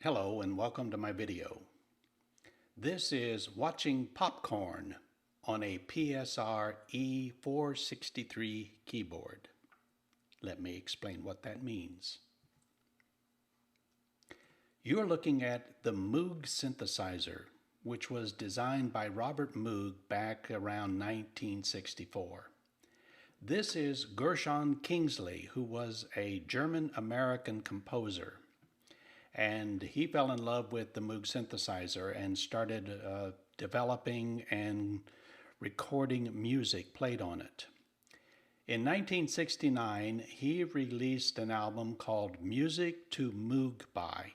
Hello and welcome to my video. This is watching popcorn on a PSR E463 keyboard. Let me explain what that means. You're looking at the Moog synthesizer, which was designed by Robert Moog back around 1964. This is Gershon Kingsley, who was a German-American composer. And he fell in love with the Moog synthesizer and started developing and recording music played on it. In 1969, he released an album called Music to Moog By.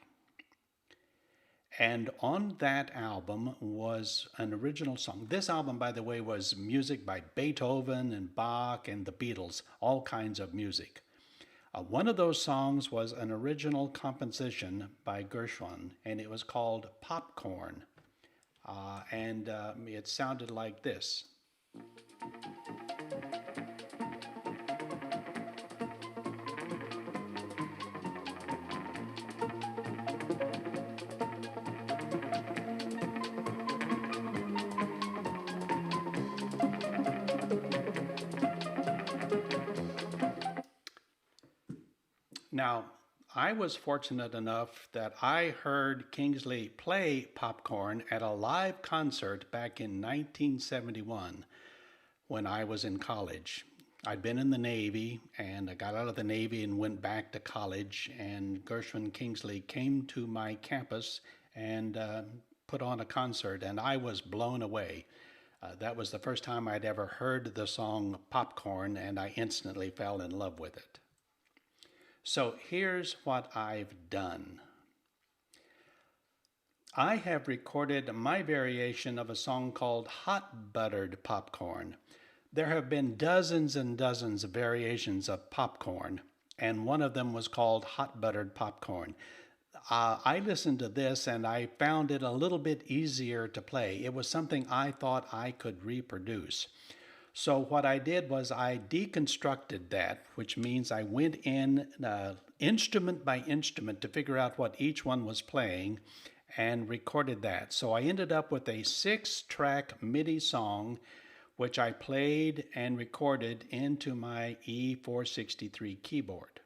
And on that album was an original song. This album, by the way, was music by Beethoven and Bach and the Beatles, all kinds of music. One of those songs was an original composition by Gershwin, and it was called Popcorn. It sounded like this. Now, I was fortunate enough that I heard Kingsley play Popcorn at a live concert back in 1971 when I was in college. I'd been in the Navy and I got out of the Navy and went back to college, and Gershwin Kingsley came to my campus and put on a concert, and I was blown away. That was the first time I'd ever heard the song Popcorn, and I instantly fell in love with it. So here's what I've done. I have recorded my variation of a song called Hot Buttered Popcorn. There have been dozens and dozens of variations of popcorn, and one of them was called Hot Buttered Popcorn. I listened to this and I found it a little bit easier to play. It was something I thought I could reproduce. So what I did was I deconstructed that, which means I went in instrument by instrument to figure out what each one was playing and recorded that. So I ended up with a 6-track MIDI song, which I played and recorded into my E463 keyboard.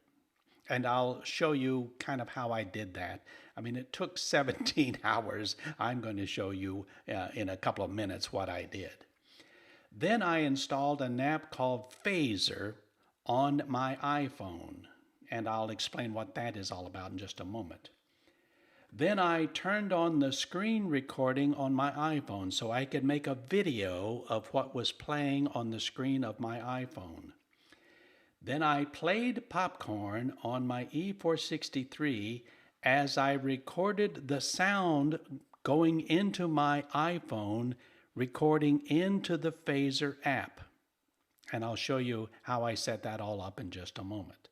And I'll show you kind of how I did that. I mean, it took 17 hours. I'm going to show you in a couple of minutes what I did. Then I installed an app called Phaser on my iPhone, and I'll explain what that is all about in just a moment. Then I turned on the screen recording on my iPhone so I could make a video of what was playing on the screen of my iPhone. Then I played Popcorn on my E463 as I recorded the sound going into my iPhone, recording into the Phaser app. And I'll show you how I set that all up in just a moment.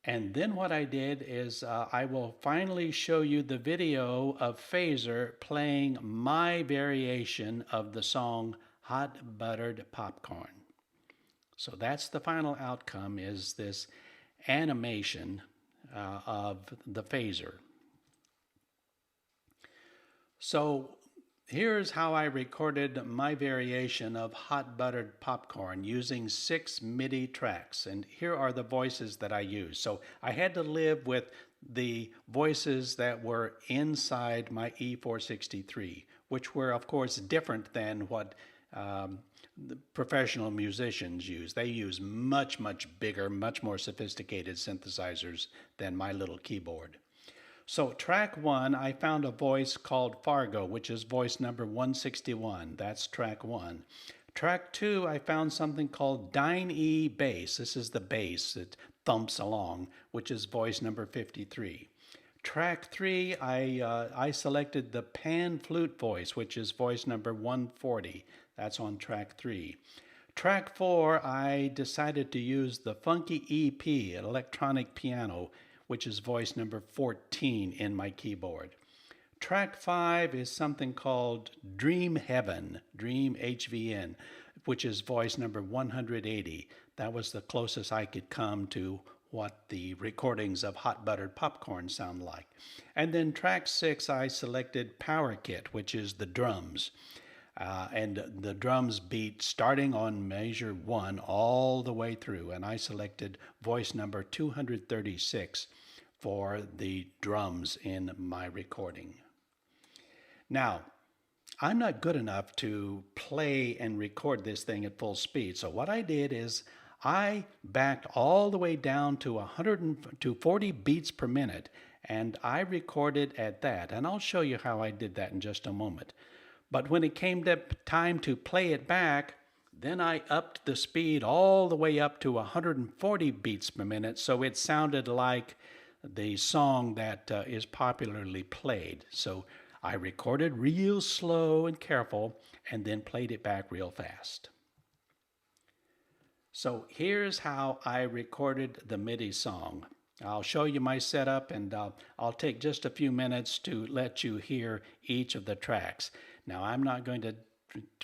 And then what I did is I will finally show you the video of Phaser playing my variation of the song Hot Buttered Popcorn. So that's the final outcome, is this animation of the Phaser. So here's how I recorded my variation of Hot Buttered Popcorn using 6 MIDI tracks. And here are the voices that I used. So I had to live with the voices that were inside my E463, which were, of course, different than what the professional musicians use. They use much, much bigger, much more sophisticated synthesizers than my little keyboard. So track 1, I found a voice called Fargo, which is voice number 161. That's track 1. Track 2, I found something called Dyne E bass. This is the bass that thumps along, which is voice number 53. Track 3, I selected the pan flute voice, which is voice number 140. That's on track 3. Track 4, I decided to use the Funky EP, an electronic piano, which is voice number 14 in my keyboard. Track 5 is something called Dream Heaven, Dream HVN, which is voice number 180. That was the closest I could come to what the recordings of Hot Buttered Popcorn sound like. And then track 6, I selected Power Kit, which is the drums. And the drums beat starting on measure 1 all the way through. And I selected voice number 236 for the drums in my recording. Now, I'm not good enough to play and record this thing at full speed. So what I did is I backed all the way down to 40 beats per minute, and I recorded at that. And I'll show you how I did that in just a moment. But when it came to time to play it back, then I upped the speed all the way up to 140 beats per minute, so it sounded like the song that is popularly played. So I recorded real slow and careful, and then played it back real fast. So here's how I recorded the MIDI song. I'll show you my setup, and I'll take just a few minutes to let you hear each of the tracks. Now, I'm not going to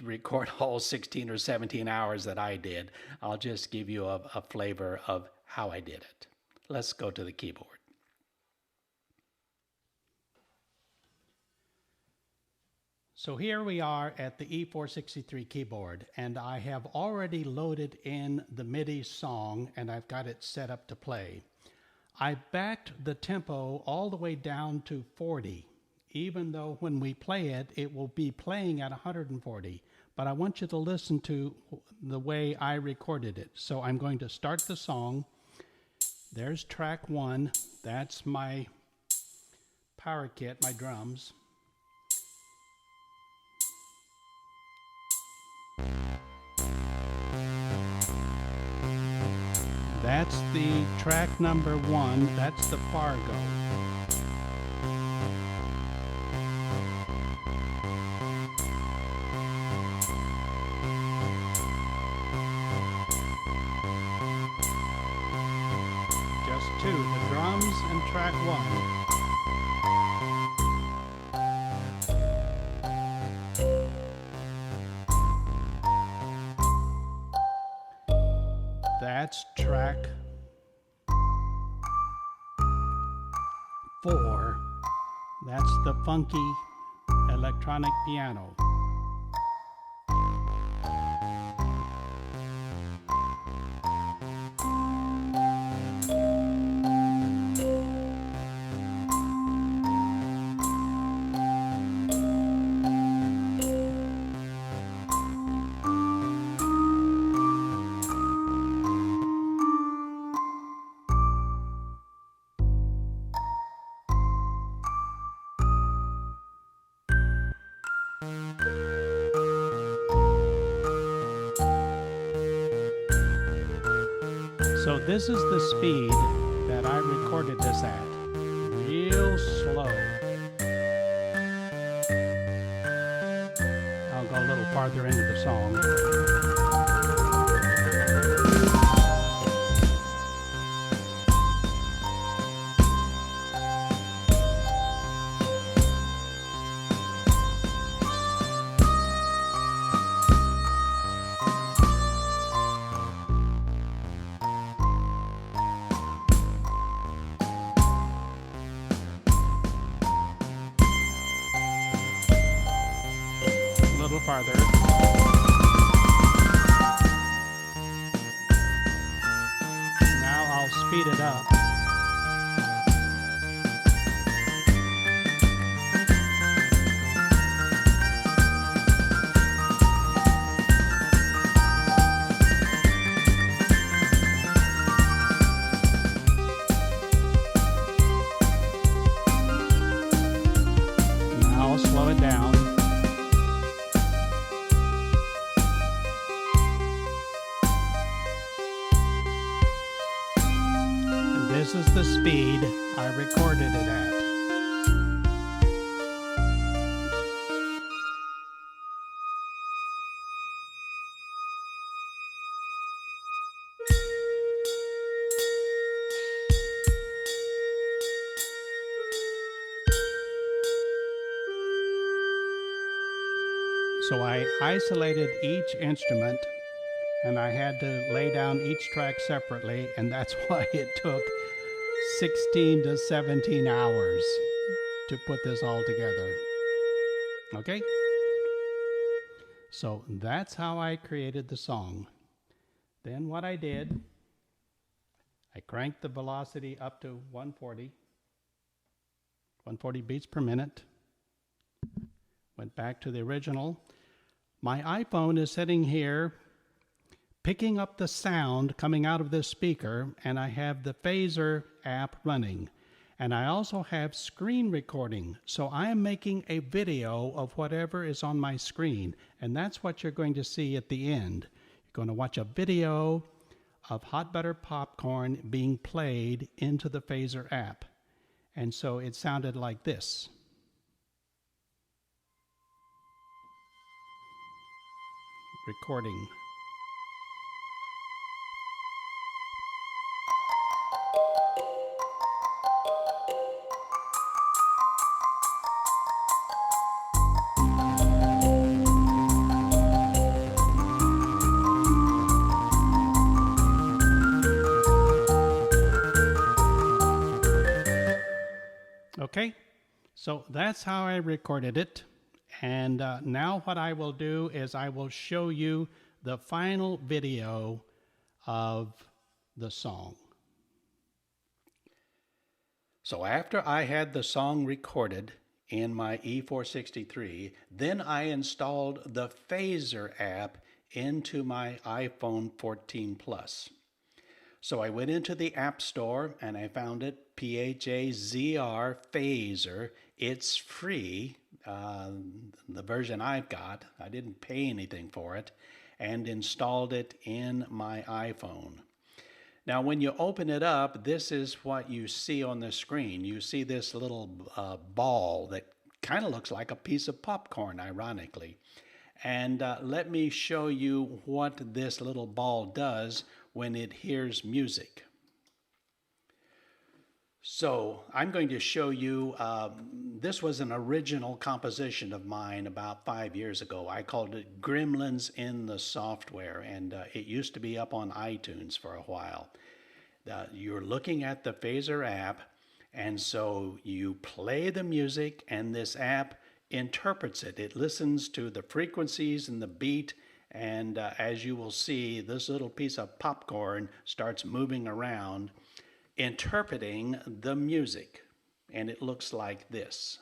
record all 16 or 17 hours that I did. I'll just give you a flavor of how I did it. Let's go to the keyboard. So here we are at the E463 keyboard, and I have already loaded in the MIDI song, and I've got it set up to play. I backed the tempo all the way down to 40, even though when we play it, it will be playing at 140. But I want you to listen to the way I recorded it. So I'm going to start the song. There's track 1. That's my power kit, my drums. That's the track number 1. That's the Fargo. Just 2, the drums and track 1. That's track 4. That's the funky electronic piano. So this is the speed that I recorded this at, real slow. I'll go a little farther into the song. Farther. Now I'll speed it up. Now I'll slow it down. This is the speed I recorded it at. So I isolated each instrument and I had to lay down each track separately, and that's why it took 16 to 17 hours to put this all together. Okay? So that's how I created the song. Then what I did, I cranked the velocity up to 140 beats per minute. Went back to the original. My iPhone is sitting here picking up the sound coming out of this speaker, and I have the phaser app running. And I also have screen recording, so I am making a video of whatever is on my screen, and that's what you're going to see at the end. You're going to watch a video of hot buttered popcorn being played into the phaser app. And so it sounded like this. Recording. Okay, so that's how I recorded it. And now what I will do is I will show you the final video of the song. So after I had the song recorded in my E463, then I installed the Phaser app into my iPhone 14 Plus. So I went into the App Store and I found it, PHAZR Phaser. It's free, the version I've got. I didn't pay anything for it, and installed it in my iPhone. Now when you open it up, this is what you see on the screen. You see this little ball that kind of looks like a piece of popcorn, ironically. And let me show you what this little ball does when it hears music. So I'm going to show you, this was an original composition of mine about 5 years ago. I called it Gremlins in the Software, and it used to be up on iTunes for a while. You're looking at the Phaser app, and so you play the music, and this app interprets it. It listens to the frequencies and the beat, and as you will see, this little piece of popcorn starts moving around, interpreting the music, and it looks like this.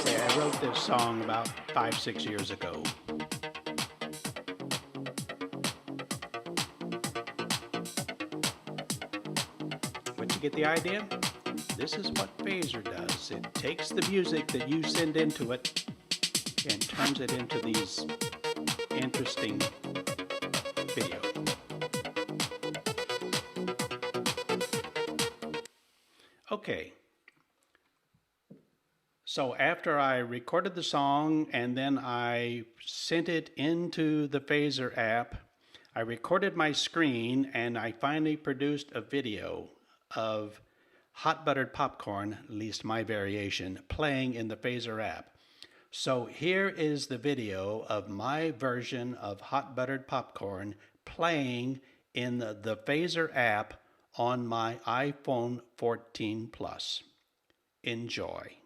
I wrote this song about 5-6 years ago. But you get the idea? This is what Phaser does. It takes the music that you send into it and turns it into these interesting video. Okay. So after I recorded the song and then I sent it into the Phaser app, I recorded my screen and I finally produced a video of hot buttered popcorn, at least my variation, playing in the Phaser app. So here is the video of my version of hot buttered popcorn playing in the Phaser app on my iPhone 14 Plus. Enjoy.